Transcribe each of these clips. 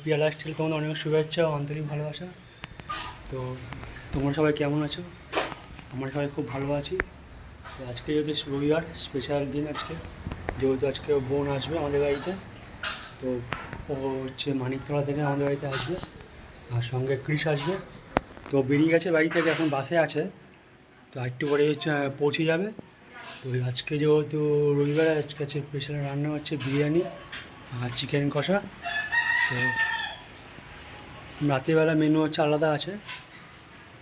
পিয়া lifestyle তোমাদের অনেক শুভেচ্ছা ও আন্তরিক ভালোবাসা। তো তোমরা সবাই কেমন আছো? আমরা সবাই খুব ভালো আছি। তো আজকে যদি রবিবার স্পেশাল দিন আজকে, যেহেতু আজকে বোন আসবে আমাদের বাড়িতে। তো ও হচ্ছে মানিকতলা থেকে আমাদের বাড়িতে আসবে, আর সঙ্গে ক্রিস আসবে। তো বেরিয়ে গেছে বাড়ি থেকে, এখন বাসে আছে। তো একটু পরে পৌঁছে যাবে। তো আজকে যেহেতু রবিবার, আজকে স্পেশাল রান্না হচ্ছে বিরিয়ানি আর চিকেন কষা। তো রাত্রিবেলা মেনু হচ্ছে আলাদা আছে।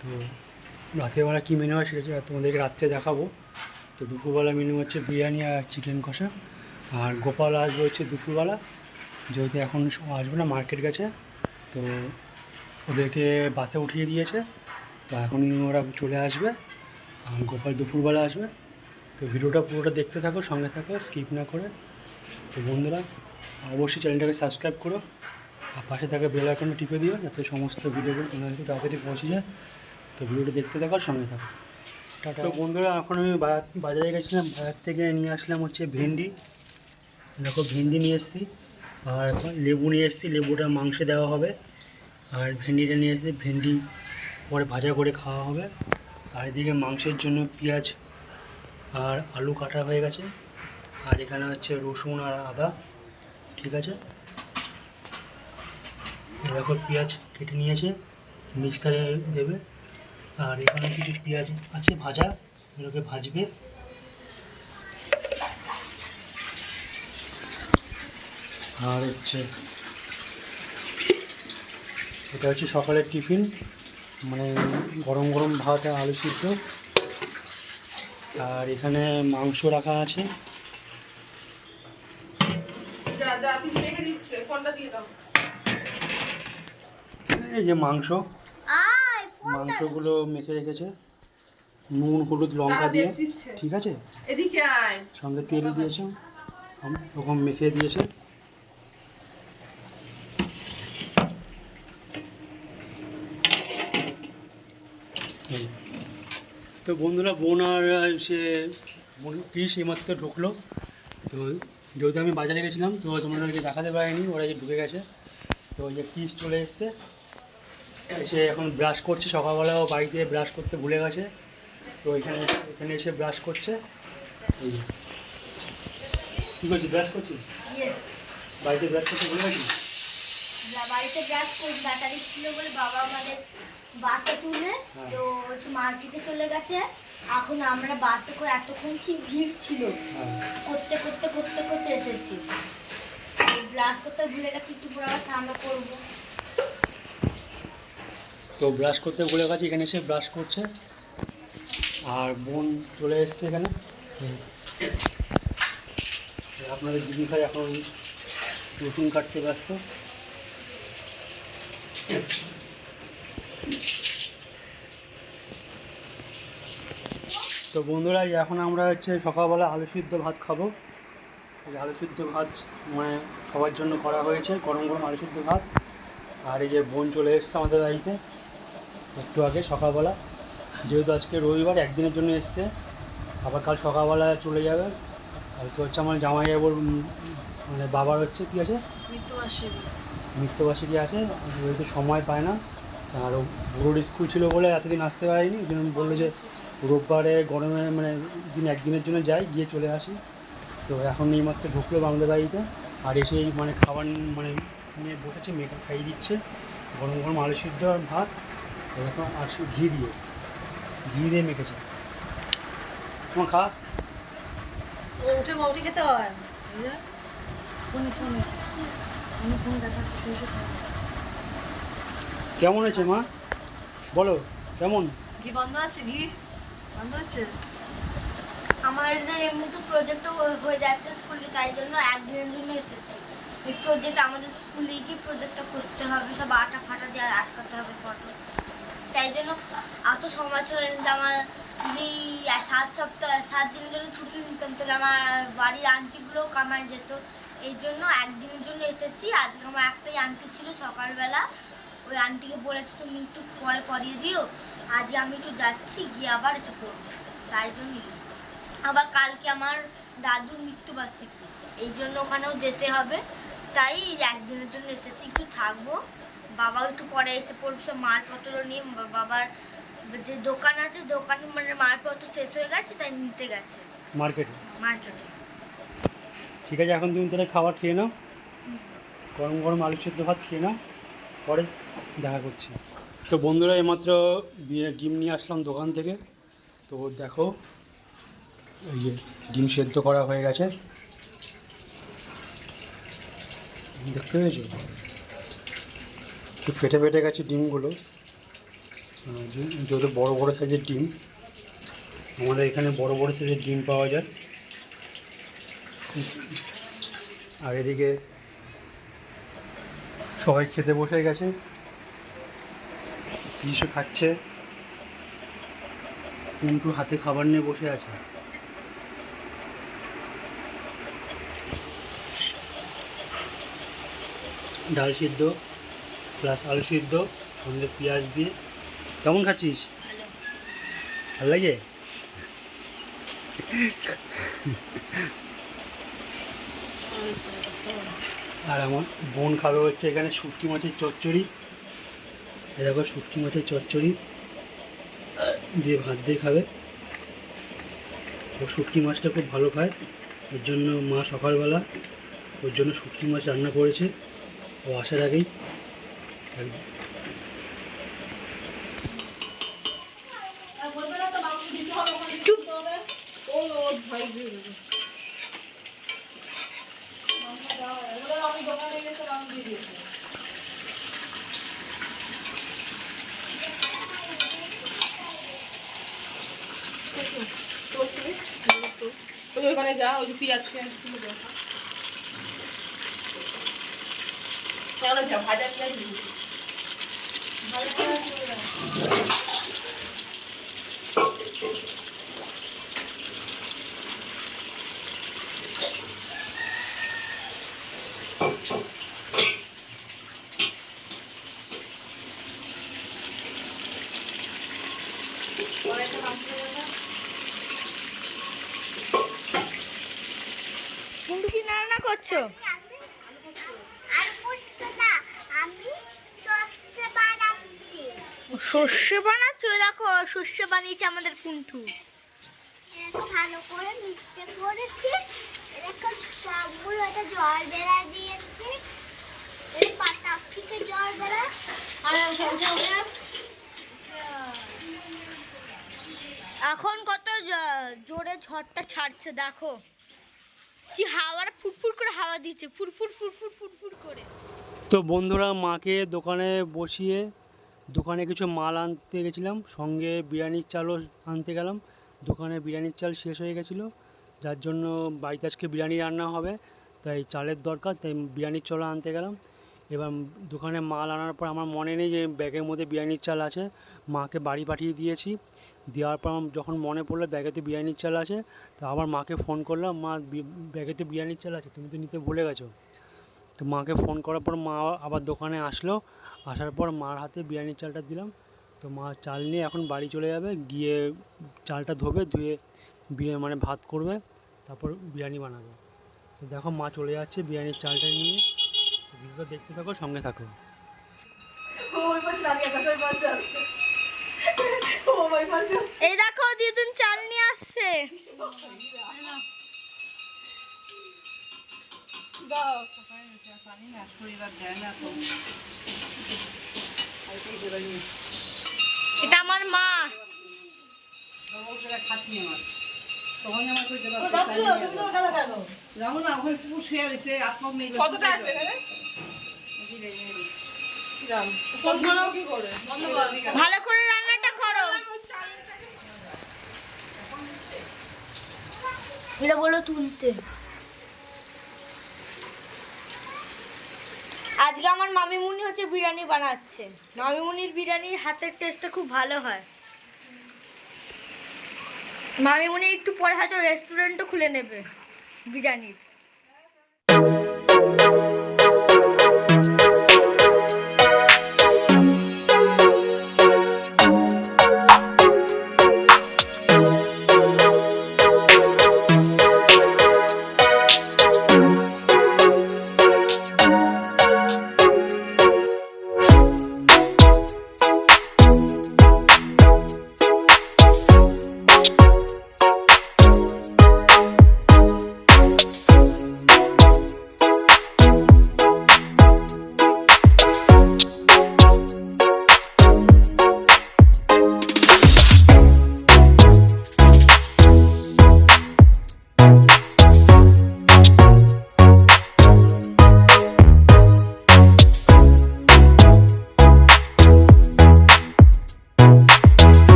তো রাত্রিবেলা কী মেনু হয় সেটা তোমাদেরকে রাত্রে দেখাবো। তো দুপুরবেলা মেনু হচ্ছে বিরিয়ানি আর চিকেন কষা। আর গোপাল আসবে হচ্ছে দুপুরবেলা, যেহেতু এখন আসবে না, মার্কেট গেছে। তো ওদেরকে বাসে উঠিয়ে দিয়েছে, তো এখনই ওরা চলে আসবে। আর গোপাল দুপুরবেলা আসবে। তো ভিডিওটা পুরোটা দেখতে থাকো, সঙ্গে থাকো, স্কিপ না করে। তো বন্ধুরা অবশ্যই চ্যানেলটাকে সাবস্ক্রাইব করো, আর পাশে থাকা বেল আইকনটা টিপে দিও, যাতে সমস্ত ভিডিওগুলো তোমাদের তাড়াতাড়ি পৌঁছে যায়। তো ভিডিওটা দেখতে থাকো, সঙ্গে থাকো। টাটা। তো বন্ধুরা এখন আমি বাজারে গেছিলাম, বাজার থেকে নিয়ে আসলাম হচ্ছে ভেন্ডি। দেখো ভেন্ডি নিয়ে এসেছি, আর লেবু নিয়ে এসেছি, লেবুটা মাংসে দেওয়া হবে। আর ভেন্ডিটা নিয়ে এসেছি, ভেন্ডি পরে ভাজা করে খাওয়া হবে। আর এদিকে মাংসের জন্য পেঁয়াজ আর আলু কাটা হয়ে গেছে। আর এখানে হচ্ছে রসুন আর আদা, ঠিক আছে। দেখো পেঁয়াজ কেটে নিয়েছে, মিক্সারে দেবে। আর এখানে কিছু পেঁয়াজ আছে ভাজা, এগুলোকে ভাজবে। আর হচ্ছে এটা হচ্ছে সকালের টিফিন, মানে গরম গরম ভাত আর আলু সিদ্ধ। আর এখানে মাংস রাখা আছে। এই যে মাংসগুলো মেখে রেখেছে, নুন হলুদ লঙ্কা দিয়ে, ঠিক আছে। সঙ্গে তেল দিয়েছে, ওরকম মেখে দিয়েছে। তো বন্ধুরা বোন আর সে পিস এইমাত্র ঢুকলো। তো যেহেতু আমি বাজারে গেছিলাম, তো তোমাদেরকে দেখাতে পারিনি, ওরা যে ঢুকে গেছে। তো ওই যে পিস চলে এসছে, এসে এখন ব্রাশ করছে। সকালবেলাও বাড়িতে ব্রাশ করতে ভুলে গেছে, তো এখানে এসে ব্রাশ করছে। কী করছিস, ব্রাশ করছিস? বাড়িতে ব্রাশ করতে ভুলে গেছিস? বাড়িতে ব্রাশ করে ব্যাটারি ছিল বলে বাবা আমাদের বাসে তুলে তো মার্কেটে চলে গেছে। এখন আমরা বাসে করে এতক্ষণ কি ভিড় ছিল, করতে করতে করতে করতে এসেছি। ব্রাশ করতে ভুলে গেছি, একটু পরে আবার সামনে করবো। তো ব্রাশ করতে ভুলে গেছি, এখানে এসে ব্রাশ করছে। আর বোন চলে এসছে এখানে। আপনাদের দিদি ভাই এখন রসুন কাটতে ব্যস্ত। তো বন্ধুরা এখন আমরা হচ্ছে সকালবেলা আলু সিদ্ধ ভাত খাবো। এই আলু সিদ্ধ ভাত মানে সবার জন্য করা হয়েছে, গরম গরম আলু সিদ্ধ ভাত। আর এই যে বোন চলে এসছে আমাদের বাড়িতে একটু আগে সকালবেলা, যেহেতু আজকে রবিবার একদিনের জন্য এসছে, আবার কাল সকালবেলা চলে যাবে। কালকে হচ্ছে আমার জামাইবাবুর মানে বাবার হচ্ছে কী আছে, মৃত্যুবার্ষিকী আছে, যেহেতু সময় পায় না। আর বুড়োর স্কুল ছিল বলে এতদিন আসতে পারিনি, ওই জন্য বললো যে রোববারে গরমে মানে একদিনের জন্য যাই, গিয়ে চলে আসি। তো এখন এইমাত্র ঢুকলো আমাদের বাড়িতে, আর এসেই মানে খাবার মানে নিয়ে বসেছে, মেয়েটা খাইয়ে দিচ্ছে গরম গরম আলু সিদ্ধ আর ভাত। এরকম আর ঘি দিয়ে মেখেছে। তোমার খা। খেতে হয়। কেমন আছে মা, বলো কেমন? ঘি বন্ধ আছে, ঘি বন্ধ আছে। আমাদের এমনি তো প্রজেক্টও হয়ে যাচ্ছে স্কুলে, তাই জন্য একদিনের জন্য এসেছি। এই প্রজেক্ট আমাদের স্কুলে গিয়ে প্রজেক্টটা করতে হবে, সব আটা ফাটা দিয়ে আটকাতে হবে ফটো। তাই জন্য এত সময় চলে নিতে আমার, যদি 7 দিনের জন্য ছুটি নিতাম তাহলে আমার বাড়ির আন্টিগুলোও কামায় যেত। এই জন্য একদিনের জন্য এসেছি। আজকে আমার একটাই আন্টি ছিল সকালবেলা, ওই আন্টিকে বলেছি তুমি একটু পরে করিয়ে দিও। আজকে আমি একটু যাচ্ছি, গিয়ে আবার এসে করবো, তাই জন্য। আবার কালকে আমার দাদুর মৃত্যুবার্ষিকী, এই জন্য ওখানেও যেতে হবে। তাই একদিনের জন্য এসেছি, একটু থাকবো। বাবাও একটু পরে এসে পড়বে, সব মালপত্র নিয়ে। বাবার যে দোকান আছে, দোকানে মানে মালপত্র শেষ হয়ে গেছে, তাই নিতে গেছে মার্কেটে। মার্কেটে। ঠিক আছে, এখন তুমি তাহলে খাবার খেয়ে নাও, গরম গরম আলু সেদ্ধ ভাত খেয়ে নাও, পরে দেখা করছি। তো বন্ধুরা, এইমাত্র ডিম নিয়ে আসলাম দোকান থেকে। তো দেখো, এই যে ডিম সেদ্ধ করা হয়ে গেছে, দেখতে পেয়েছো? একটু ফেটে ফেটে গেছে ডিমগুলো, যেহেতু বড় বড় সাইজের ডিম। আমাদের এখানে বড় বড় সাইজের ডিম পাওয়া যায়। আর এদিকে সবাই খেতে বসে গেছে, কিছু খাচ্ছে, কিন্তু হাতে খাবার নিয়ে বসে আছে। ডাল সিদ্ধ প্লাস আলু সিদ্ধ, সঙ্গে পেঁয়াজ দিয়ে। কেমন খাচ্ছিস? ভালো লাগে? আর আমার বোন খাবে হচ্ছে এখানে শুটকি মাছের চচ্চড়ি। এ দেখো, শুটকি মাছের চচ্চড়ি দিয়ে ভাত দিয়ে খাবে। ও শুটকি মাছটা খুব ভালো খায়, এর জন্য মা সকালবেলা ওর জন্য শুটকি মাছ রান্না করেছে ও আসার আগেই। ওইখানে যা, ওই যে পেঁয়াজ তুলে দেওয়া ভাজা পেঁয়াজ দিয়েছি। কিন্তু কি রান্না করছো? সর্ষে বানাচ্ছো? দেখো, সর্ষে বানিয়েছে আমাদের কুন্টু। ভালো করে মিশতে করেছি, সবগুলো একটা জল বেড়া দিয়েছি, পাতা থেকে জল বেড়া। এখন কত জোরে ঝড়টা ছাড়ছে, দেখো কি হাওয়ার ফুটফুট করে হাওয়া দিচ্ছে, ফুটফুট ফুটফুট ফুটফুট করে। তো বন্ধুরা, মাকে দোকানে বসিয়ে দোকানে কিছু মাল আনতে গেছিলাম, সঙ্গে বিরিয়ানির চালও আনতে গেলাম। দোকানে বিরিয়ানির চাল শেষ হয়ে গেছিলো, যার জন্য বাড়িতে আজকে বিরিয়ানি রান্না হবে, তাই চালের দরকার, তাই বিরিয়ানির চালও আনতে গেলাম। এবার দোকানে মাল আনার পর আমার মনে নেই যে ব্যাগের মধ্যে বিরিয়ানির চাল আছে, মাকে বাড়ি পাঠিয়ে দিয়েছি। দেওয়ার পর যখন মনে পড়লো ব্যাগেতে বিরিয়ানির চাল আছে, তো আবার মাকে ফোন করলাম, মা ব্যাগেতে বিরিয়ানির চাল আছে, তুমি তো নিতে ভুলে গেছো। তো মাকে ফোন করার পর মা আবার দোকানে আসলো, আসার পর মার হাতে বিরিয়ানির চালটা দিলাম। তো মা চাল নিয়ে এখন বাড়ি চলে যাবে, গিয়ে চালটা ধোবে, ধুয়ে মানে ভাত করবে, তারপর বিরিয়ানি বানাবে। তো দেখো, মা চলে যাচ্ছে বিরিয়ানির চালটা নিয়ে। ভিডিওটা দেখতে থাকো, সঙ্গে থাকো। এই দেখো, দিদুন চাল নিয়ে আসছে। এটা আমার মা। কতটা আছে ভালো করে রান্নাটা করো। এটা বলো তুলতে। আজকে আমার মামিমুনি হচ্ছে বিরিয়ানি বানাচ্ছে। মামিমুনির বিরিয়ানির হাতের টেস্টটা খুব ভালো হয়। মামিমুনি একটু পরে হয়তো রেস্টুরেন্টও খুলে নেবে বিরিয়ানির।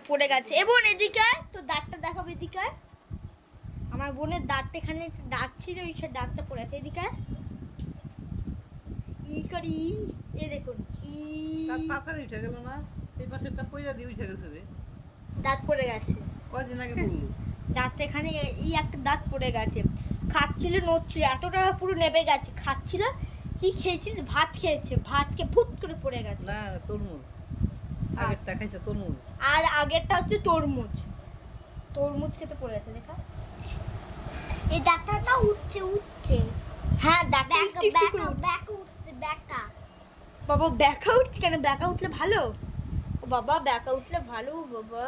পড়ে গেছে। এ বোন এদিকে আয়, তোর দাঁতটা দেখাবো, এদিকে আয়। আমার বোনের দাঁতটা এখানে একটা দাঁত ছিল, ওই সব দাঁতটা পড়ে আছে, এদিকে আয়। ই করি, এ দেখুন ই তার তাড়াতাড়ি উঠে গেল না, এই পাশেরটা পয়সা দিয়ে উঠে গেছে রে, দাঁত পড়ে গেছে। কয়দিন আগে বললো। দাঁত এখানে এই একটা দাঁত পড়ে গেছে। খাচ্ছিল, নড়ছিল, এতটা পুরো নেবে গেছে। খাচ্ছিল, কি খেয়েছিস? ভাত খেয়েছে, ভাত খেয়ে ফুট করে পড়ে গেছে। না তরমুজ, আগেরটা খাইছে তরমুজ। আর আগেরটা হচ্ছে তরমুজ, তরমুজ খেতে পড়ে গেছে। দেখা, এই ডাক্তারটা উঠছে উঠছে হ্যাঁ দাঁতটা ব্যাকা একটু একটু ব্যাকা করে উঠছে। ব্যাকা উঠছে ব্যাকা। বাবা ব্যাকা উঠছে কেন? ব্যাকা উঠলে ভালো। ও বাবা ব্যাকা উঠলে ভালো বাবা।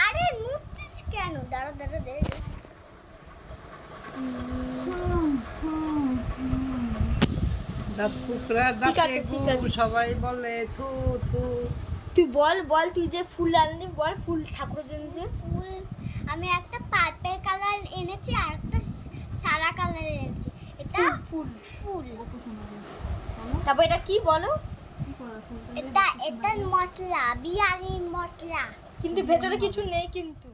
আরে নুচ্ছিস কেন? দাঁড়া দাঁড়া দে। দাঁত কুকরা, ঠিক দাঁতে আছে, ঠিক গু, আছে। সবাই বলে থু থু। তুই বল বল, তুই যে ফুল আনলি বল, ফুল ঠাকুরের জন্য যে ফুল আমি একটা পার্পল কালার এনেছি আর একটা সাদা কালার এনেছি। এটা ফুল। ফুল। তারপর এটা কি বলো? এটা এটা মশলা, বিরিয়ানি মশলা। কিন্তু ভেতরে কিছু নেই কিন্তু।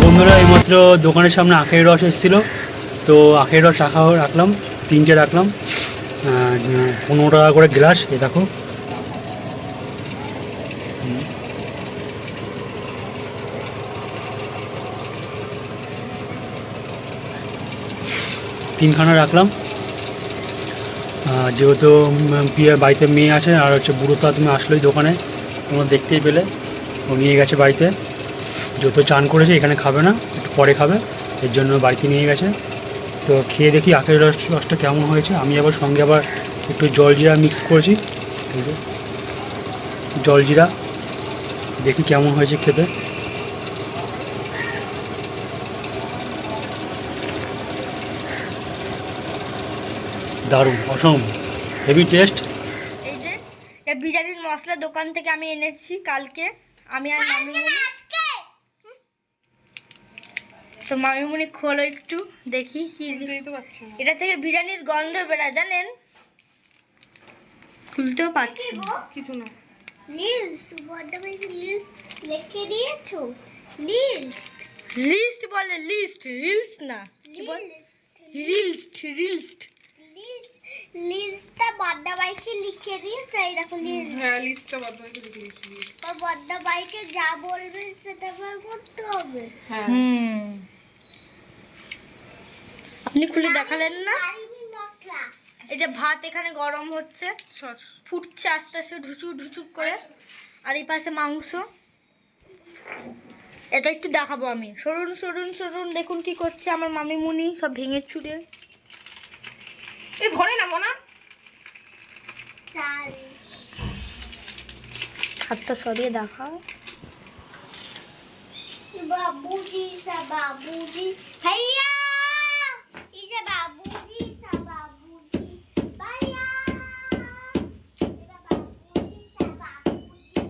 বন্ধুরা এইমাত্র দোকানের সামনে আখের রস এসেছিলো, তো আখের রস রাখলাম 3টে রাখলাম, 15 টাকা করে গ্লাস। এ দেখো, তিনখানা রাখলাম। যেহেতু বাড়িতে মেয়ে আছে আর হচ্ছে বুড়ো, তো তুমি আসলোই দোকানে, তোমরা দেখতেই পেলে ও নিয়ে গেছে বাড়িতে। যেহেতু চান করেছে, এখানে খাবে না, একটু পরে খাবে, এর জন্য বাড়িতে নিয়ে গেছে। তো খেয়ে দেখি আখের রসটা কেমন হয়েছে। আমি আবার সঙ্গে আবার একটু জলজিরা মিক্স করেছি, ঠিক আছে, জলজিরা, দেখি কেমন হয়েছে খেতে। দারুণ, অসম, হেভি টেস্ট। এই যে এই বিরিয়ানির মশলা দোকান থেকে আমি এনেছি কালকে, আমি আর মামিমুনি। তো মামিমুনি খোলো একটু দেখি কি। বুঝতেই তো পারছি না। এটা থেকে বিরিয়ানির গন্ধ বেরোয় জানেন, খুলতেও পারছি না। কিছু না। লিস্ট বড় লিস্ট লিখে দিয়েছো? লিস্ট লিস্ট বলে, লিস্ট, রিলস না। কি বল? Reels, reels. লিস্টটা বড় বাইকে লিখে দিয়েছো? এই দেখো লিস্ট। হ্যাঁ লিস্টটা বদ্ধ করে লিখে দিয়েছি লিস্ট। বড় বাইকে যা বলবে সেটা করতে হবে। হ্যাঁ আপনি খুলে দেখালেন না? আইমি মশলা। এই যে ভাত এখানে গরম হচ্ছে, সস। ফুটছে আস্তে আস্তে ঢুচুক ঢুচুক করে, আর এই পাশে মাংস। এটা একটু দেখাবো আমি। সরুন সরুন সরুন, দেখুন কি করছে আমার মামিমুনি, সব ভেঙে চুড়ে। এ ধরে না মোনা। চাল হাতটা সরিয়ে দেখাও। বাবুজি সা বাবুজি ভাইয়া, এই যে বাবুজি সা বাবুজি ভাইয়া, এটা বাবুজি সা বাবুজি।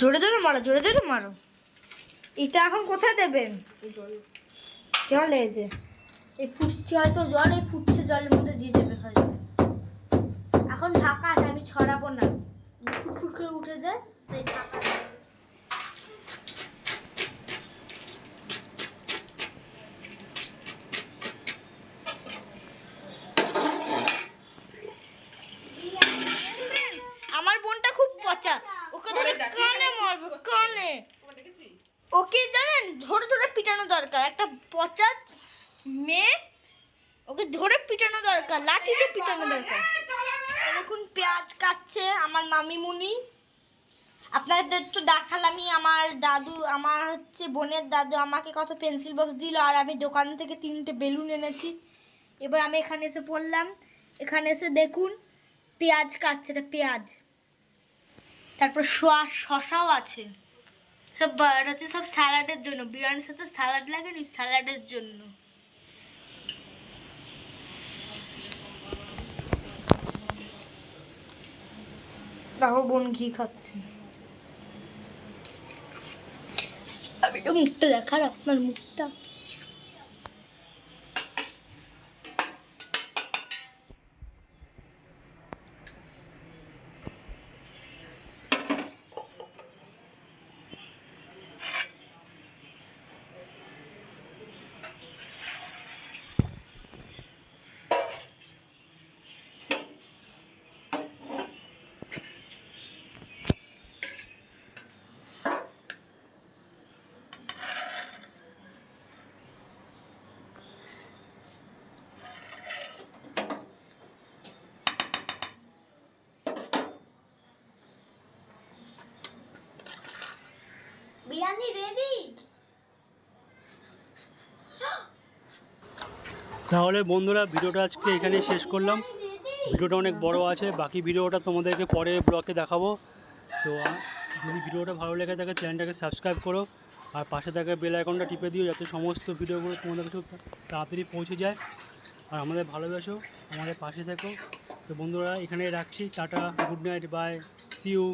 জোরে জোরে মারো, জোরে জোরে মারো। এটা এখন কোথায় দেবেন? জলে, যে এই ফুটছে হয়তো জল, এই ফুটছে জলের মধ্যে দিয়ে দেবে হয়তো। এখন ঢাকা আছে, আমি ছড়াবো না, ফুটফুট করে উঠে যায়, তাই ঢাকা আছে। আমার বোনটা খুব পচা, ওকে ধরে কানে মারবো, কানে। ওকে জানেন ধরে ধরে পিটানো দরকার, একটা পচা মেয়ে, ওকে ধরে পিটানো দরকার, লাঠি দিয়ে পিটানো দরকার। দেখুন পেঁয়াজ কাটছে আমার মামিমুনি। আপনাদের তো দেখালামই, আমার দাদু, আমার হচ্ছে বোনের দাদু আমাকে কত পেন্সিল বক্স দিল, আর আমি দোকান থেকে 3টে বেলুন এনেছি। এবার আমি এখানে এসে পড়লাম, এখানে এসে দেখুন পেঁয়াজ কাটছে, এটা পেঁয়াজ। তারপর শসাও আছে, সব এটা হচ্ছে সব স্যালাডের জন্য, বিরিয়ানির সাথে স্যালাড লাগে নি, স্যালাডের জন্য। দেখো বোন ঘি খাচ্ছে, আমি তো মুখটা দেখার, আপনার মুখটা। বিরিয়ানি রেডি। তাহলে বন্ধুরা ভিডিওটা আজকে এখানেই শেষ করলাম। ভিডিওটা অনেক বড় আছে, বাকি ভিডিওটা তোমাদেরকে পরে ব্লগে দেখাবো। তো যদি ভিডিওটা ভালো লেগে থাকে চ্যানেলটাকে সাবস্ক্রাইব করো, আর পাশে থাকা বেল আইকনটা টিপে দিও, যাতে সমস্ত ভিডিওগুলো তোমাদের কাছে তাড়াতাড়ি পৌঁছে যায়। আর আমাদের ভালোবাসো, আমাদের পাশে থেকো। তো বন্ধুরা এখানেই রাখছি, tata, good night, bye, see you.